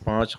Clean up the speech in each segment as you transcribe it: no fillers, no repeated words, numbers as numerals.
5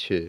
6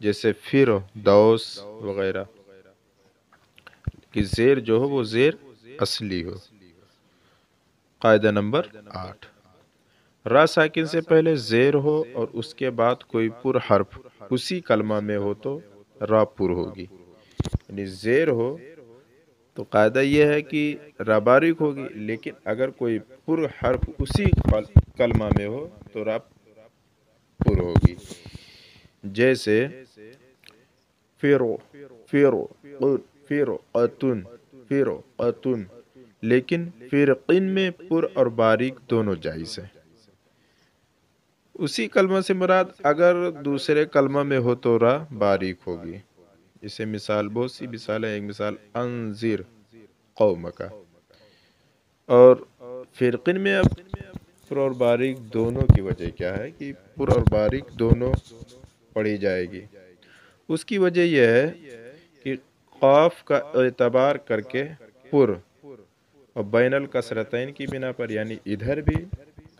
جیسے فر، دوس وغیرہ، کہ زیر جو ہو وہ زیر اصلی ہو۔ قاعدہ نمبر 8، را ساکن سے پہلے زیر ہو اور اس کے بعد کوئی پر حرف اسی کلمہ میں ہو تو را پر ہوگی۔ یعنی زیر ہو تو قاعدہ یہ ہے کہ را باریک ہوگی، لیکن اگر کوئی پر حرف اسی کلمہ میں ہو تو را پر ہوگی۔ جیسے فیرو، فیرو، فیرو قطن، فیرو قطن، لیکن فرقن میں پر اور باریک دونوں جائز ہیں۔ اسی کلمہ سے مراد اگر دوسرے کلمہ میں ہو تو را باریک ہوگی۔ اسے مثال، بہت سی مثال ہے، ایک مثال انذر قومک، اور فرقن میں اب پر اور باریک دونوں کی وجہ کیا ہے کہ پر اور باریک دونوں پڑھی جائے گی۔ اس کی وجہ یہ ہے کہ قاف کا اعتبار کر کے پر اور بین الکسرتین کی بنا پر، یعنی ادھر بھی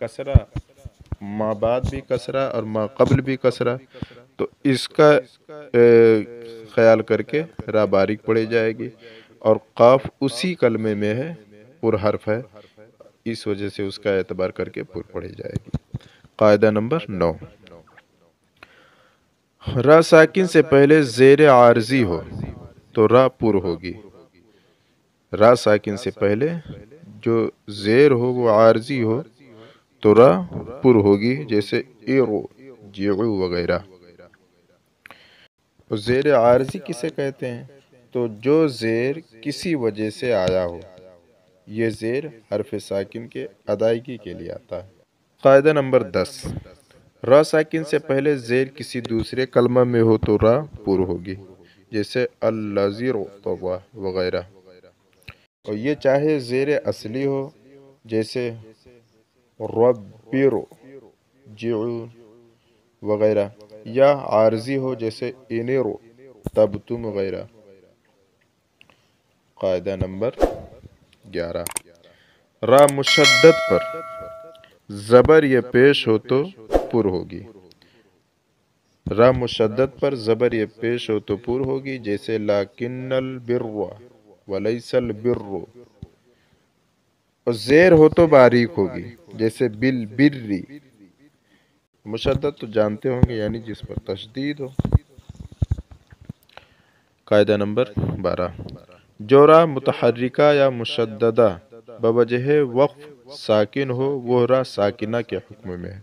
کسرہ، ما بعد بھی کسرہ اور ما قبل بھی کسرہ، تو اس کا خیال کر کے را باریک پڑھی جائے گی، اور قاف اسی کلمے میں ہے، پر حرف ہے، اس وجہ سے اس کا اعتبار کر کے پر پڑھی جائے گی۔ قاعدہ نمبر 9، را ساکن سے پہلے زیر عارضی ہو تو را پر ہوگی۔ را ساکن سے پہلے جو زیر ہو وہ عارضی ہو تو را پر ہوگی، جیسے ایرو، جیعو وغیرہ۔ زیر عارضی کسے کہتے ہیں؟ تو جو زیر کسی وجہ سے آیا ہو، یہ زیر حرف ساکن کے ادائیگی کے لیے آتا ہے۔ قاعدہ نمبر 10، را ساکن سے پہلے زیر کسی دوسرے کلمہ میں ہو تو را پر ہوگی، جیسے الذی طغی وغیرہ، اور یہ چاہے زیر اصلی ہو جیسے ربر جعون وغیرہ، یا عارضی ہو جیسے انیرو تبتم وغیرہ۔ قاعدہ نمبر 11، را مشدد پر زبر یہ پیش ہو تو پر ہوگی۔ را مشدد پر زبر یہ پیش ہو تو پر ہوگی، جیسے لیکن البر ولیس البر، اور زیر ہو تو باریک ہوگی، جیسے بالبری۔ مشدد تو جانتے ہوں گے، یعنی جس پر تشدید ہو۔ قاعدہ نمبر 12، جو را متحرکہ یا مشددہ بوجہ وقف ساکن ہو وہ را ساکنہ کے حکم میں ہے۔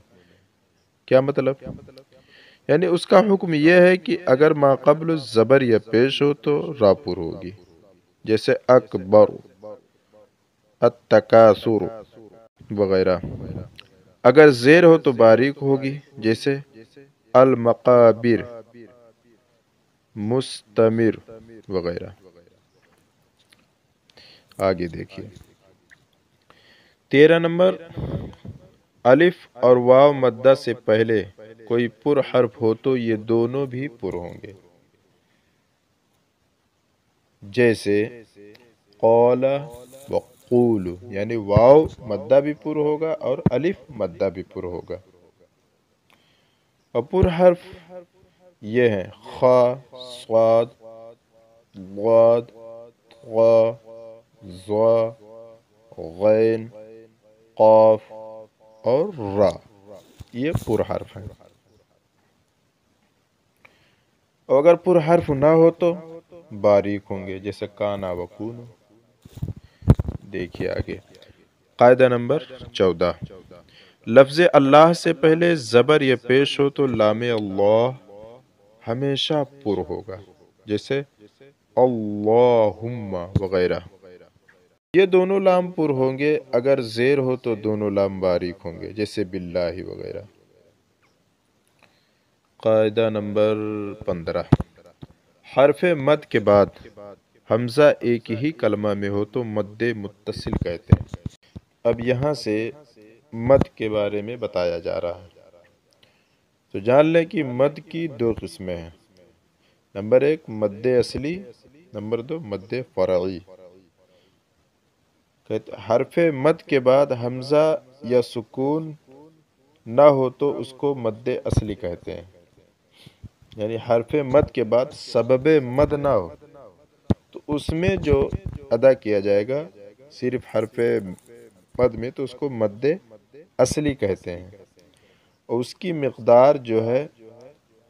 کیا مطلب؟ یعنی اس کا حکم یہ ہے کہ اگر ما قبل الزبر یا پیش ہو تو را پر ہوگی، جیسے اکبر، التکاثر وغیرہ۔ اگر زیر ہو تو باریک ہوگی، جیسے المقابر، مستمر وغیرہ۔ آگے دیکھیے 13 نمبر، الف اور واو مدہ سے پہلے کوئی پر حرف ہو تو یہ دونوں بھی پر ہوں گے، جیسے قول وقول، یعنی واو مدہ بھی پر ہوگا اور الف مدہ بھی پر ہوگا۔ اور پر حرف یہ ہیں خا، صاد، ضاد، غا، ظا، غین، قاف اور را، یہ پر حرف ہیں۔ اور اگر پر حرف نہ ہو تو باریک ہوں گے، جیسے کانا وکون۔ دیکھیے آگے قاعدہ نمبر 14، لفظ اللہ سے پہلے زبر یہ پیش ہو تو لام اللہ ہمیشہ پر ہوگا، جیسے اللہم وغیرہ۔ یہ دونوں لام پر ہوں گے، اگر زیر ہو تو دونوں لام باریک ہوں گے، جیسے باللہ وغیرہ۔ قاعدہ نمبر 15، حرف مد کے بعد حمزہ ایک ہی کلمہ میں ہو تو مد متصل کہتے ہیں۔ اب یہاں سے مد کے بارے میں بتایا جا رہا ہے، تو جان لیں کہ مد کی 2 قسمیں ہیں، نمبر 1 مد اصلی، نمبر 2 مد فرعی۔ حرف مد کے بعد حمزہ یا سکون نہ ہو تو اس کو مد اصلی کہتے ہیں۔ یعنی حرف مد کے بعد سبب مد نہ ہو تو اس میں جو ادا کیا جائے گا صرف حرف مد میں، تو اس کو مد اصلی کہتے ہیں، اور اس کی مقدار جو ہے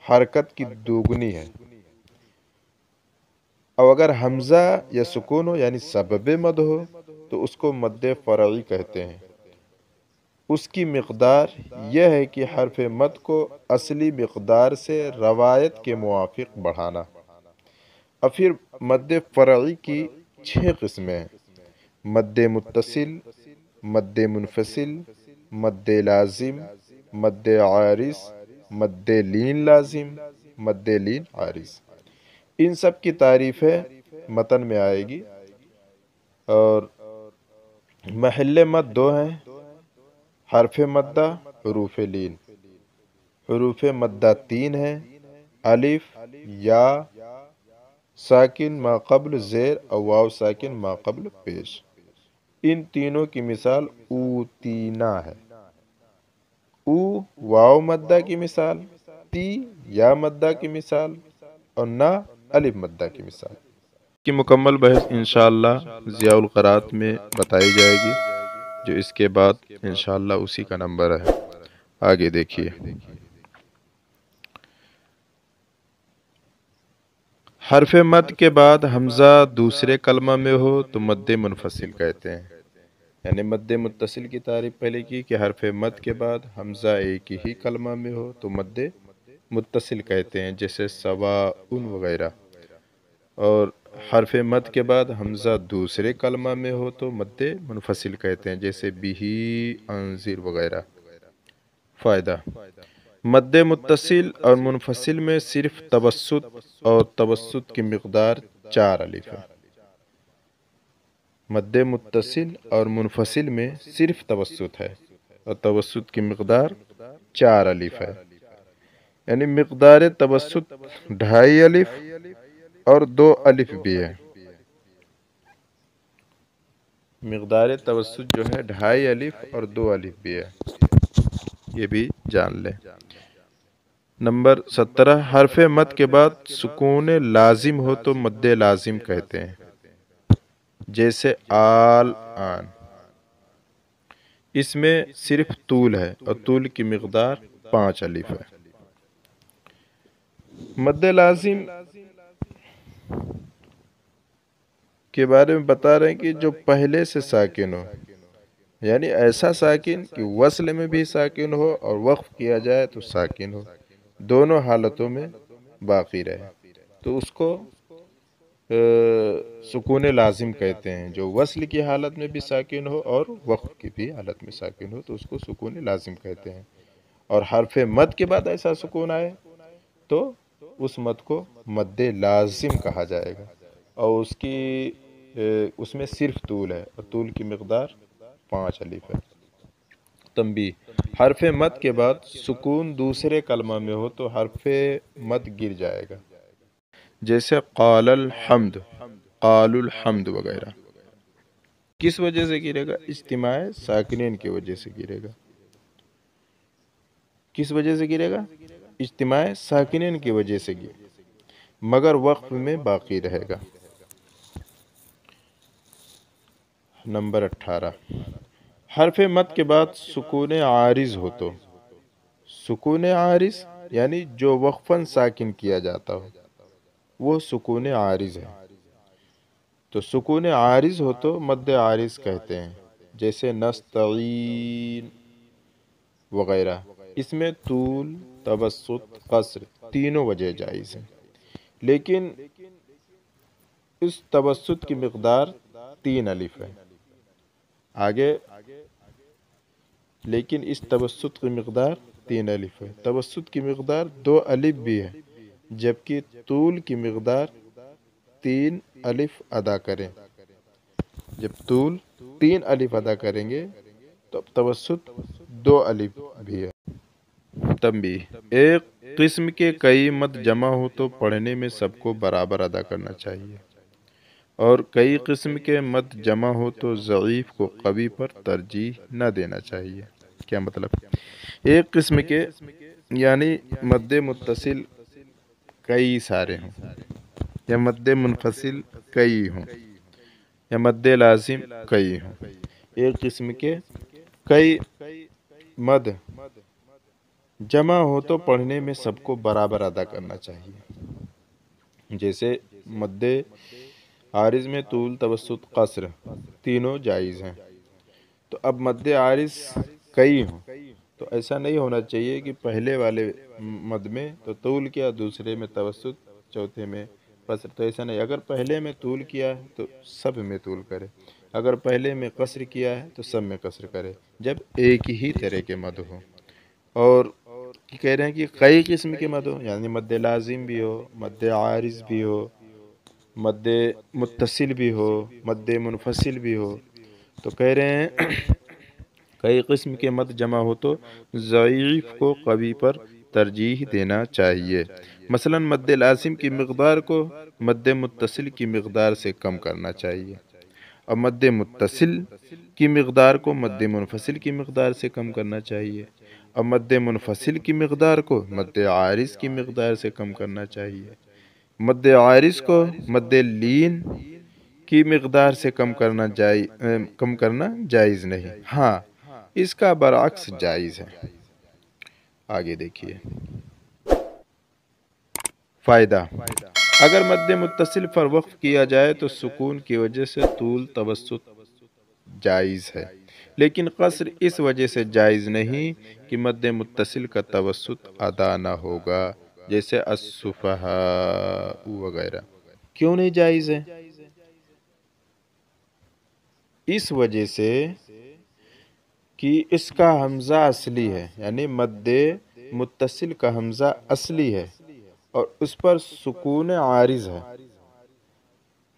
حرکت کی دوگنی ہے۔ اور اگر حمزہ یا سکون ہو یعنی سبب مد ہو تو اس کو مد فرعی کہتے ہیں۔ اس کی مقدار یہ ہے کہ حرف مد کو اصلی مقدار سے روایت کے موافق بڑھانا۔ اور پھر مد فرعی کی 6 قسمیں ہیں: مد متصل، مد منفصل، مد لازم، مد عارض، مد لین لازم، مد لین عارض۔ ان سب کی تعریفیں متن میں آئے گی۔ اور محل مد 2 ہیں: حرف مدہ، حروف لین۔ حروف مدہ 3 ہیں: الف، یا ساکن ما قبل زیر اور واو ساکن ما قبل پیش۔ ان تینوں کی مثال اوتینا ہے۔ او واو مدہ کی مثال، تی یا مدہ کی مثال، اور نا الف مدہ کی مثال۔ کی مکمل بحث انشاءاللہ ضیاء القرآت میں بتائی جائے گی، جو اس کے بعد انشاءاللہ اسی کا نمبر ہے۔ آگے دیکھیے، حرف مد کے بعد حمزہ دوسرے کلمہ میں ہو تو مد منفصل کہتے ہیں۔ یعنی مد متصل کی تعریف پہلے کی کہ حرف مد کے بعد حمزہ ایک ہی کلمہ میں ہو تو مد متصل کہتے ہیں، جیسے سواء وغیرہ۔ اور حرف مد کے بعد حمزہ دوسرے کلمہ میں ہو تو مد منفصل کہتے ہیں، جیسے بہی انذر وغیرہ۔ فائدہ: مد متصل اور منفصل میں صرف توسط اور توسط کی مقدار 4 الف ہے۔ مد متصل اور منفصل میں صرف توسط ہے اور توسط کی مقدار 4 الف ہے، یعنی مقدار توسط 2.5 الف اور 2 الف بھی ہے۔ مقدار توسط جو ہے 2.5 الف اور 2 الف بھی ہے، یہ بھی جان لیں۔ نمبر 17، حرف مد کے بعد سکون لازم ہو تو مد لازم کہتے ہیں، جیسے آل آن۔ اس میں صرف طول ہے اور طول کی مقدار 5 الف ہے۔ مد لازم کے بارے میں بتا رہے ہیں کہ جو پہلے سے ساکن ہو، یعنی ایسا ساکن کہ وصل میں بھی ساکن ہو اور وقف کیا جائے تو ساکن ہو، دونوں حالتوں میں باقی رہے تو اس کو سکون لازم کہتے ہیں۔ جو وصل کی حالت میں بھی ساکن ہو اور وقف کی بھی حالت میں ساکن ہو تو اس کو سکون لازم کہتے ہیں۔ اور حرف مد کے بعد ایسا سکون آئے تو اس مد کو مد لازم کہا جائے گا، اور اس میں صرف طول ہے اور طول کی مقدار 5 الف ہے۔ تنبیہ: حرف مد کے بعد سکون دوسرے کلمہ میں ہو تو حرف مد گر جائے گا، جیسے قال الحمد، قال الحمد وغیرہ۔ کس وجہ سے گرے گا؟ اجتماع ساکنین کی وجہ سے گرے گا۔ کس وجہ سے گرے گا؟ اجتماع ساکنین کی وجہ سے گرے گا، مگر وقف میں باقی رہے گا۔ نمبر 18، حرف مد کے بعد سکون عارض ہو تو، سکون عارض یعنی جو وقفاً ساکن کیا جاتا ہو وہ سکون عارض ہے، تو سکون عارض ہو تو مد عارض کہتے ہیں، جیسے نستعین وغیرہ۔ اس میں طول، توسط، قصر تینوں وجہ جائز ہیں، لیکن اس توسط کی مقدار 3 الف ہے۔ آگے لیکن اس توسط کی مقدار 3 الف ہے، توسط کی مقدار 2 الف بھی ہے، جبکہ طول کی مقدار 3 الف ادا کریں۔ جب طول 3 الف ادا کریں گے تو توسط 2 الف بھی ہے۔ تنبیہ: ایک قسم کے کئی مد جمع ہو تو پڑھنے میں سب کو برابر ادا کرنا چاہیے، اور کئی قسم کے مد جمع ہو تو ضعیف کو قوی پر ترجیح نہ دینا چاہیے۔ کیا مطلب؟ ایک قسم کے یعنی مد متصل کئی سارے ہوں، یا مد منفصل کئی ہوں، یا مد لازم کئی ہوں، ایک قسم کے کئی مد جمع ہو تو پڑھنے میں سب کو برابر ادا کرنا چاہیے۔ جیسے مد عارض میں طول، توسط، قصر تینوں جائز ہیں۔ تو اب مد عارض کئی ہوں تو ایسا نہیں ہونا چاہیے کہ پہلے والے مد میں تو طول کیا، دوسرے میں توسط، چوتھے میں قصر، تو ایسا نہیں۔ اگر پہلے میں طول کیا ہے تو سب میں طول کرے، اگر پہلے میں قصر کیا ہے تو سب میں قصر کرے، جب ایک ہی طرح کے مد ہو۔ اور کہہ رہے ہیں کہ کئی قسم کے مد ہو، یعنی مد لازم بھی ہو، مد عارض بھی ہو، مد متصل بھی ہو، مد منفصل بھی ہو، تو کہہ رہے ہیں کئی قسم کے مد جمع ہو تو ضعیف کو قوی پر ترجیح دینا چاہیے۔ مثلا مد لازم کی مقدار کو مد متصل کی مقدار سے کم کرنا چاہیے، اور مد متصل کی مقدار کو مد منفصل کی مقدار سے کم کرنا چاہیے، اور مد منفصل کی مقدار کو مد عارض کی مقدار سے کم کرنا چاہیے۔ مد عارض کو مد لین کی مقدار سے کم کرنا جائز نہیں، ہاں اس کا برعکس جائز ہے۔ آگے دیکھیے فائدہ۔ اگر مد متصل پر وقف کیا جائے تو سکون کی وجہ سے طول توسط جائز ہے، لیکن قصر اس وجہ سے جائز نہیں کہ مد متصل کا توسط ادا نہ ہوگا، جیسے السفہاء وغیرہ۔ کیوں نہیں جائز ہے؟ اس وجہ سے کہ اس کا حمزہ اصلی ہے، یعنی مد متصل کا حمزہ اصلی ہے اور اس پر سکون عارض ہے،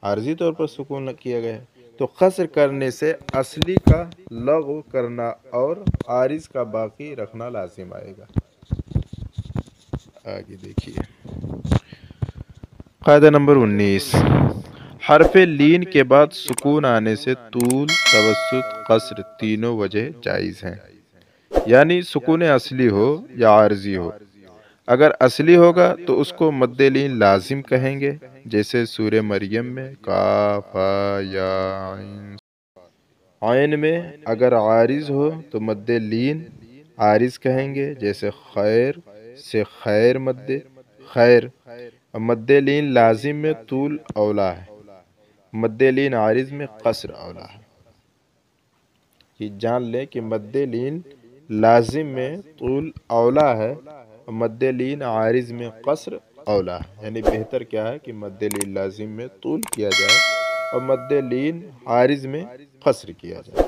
عارضی طور پر سکون کیا گیا ہے، تو قصر کرنے سے اصلی کا لغو کرنا اور عارض کا باقی رکھنا لازم آئے گا۔ آگے دیکھیے قاعدہ نمبر 19، حرف لین کے بعد سکون آنے سے طول، توسط، قصر تینوں وجہ جائز ہیں، یعنی سکون اصلی ہو یا عارضی ہو۔ اگر اصلی ہوگا تو اس کو مد لین لازم کہیں گے، جیسے سورہ مریم میں کاف ہا یا عین۔ عین میں اگر عارض ہو تو مد لین عارض کہیں گے، جیسے خیر سے خیر مد خیر۔ مد لین لازم میں طول اولا ہے، مد لین عارض میں قصر اولا ہے۔ یہ جان لیں کہ مد لین لازم میں طول اولا ہے، مد لین عارض میں قصر اولا ہے، یعنی بہتر کیا ہے کہ مد لین لازم میں طول کیا جائے اور مد لین عارض میں قصر کیا جائے۔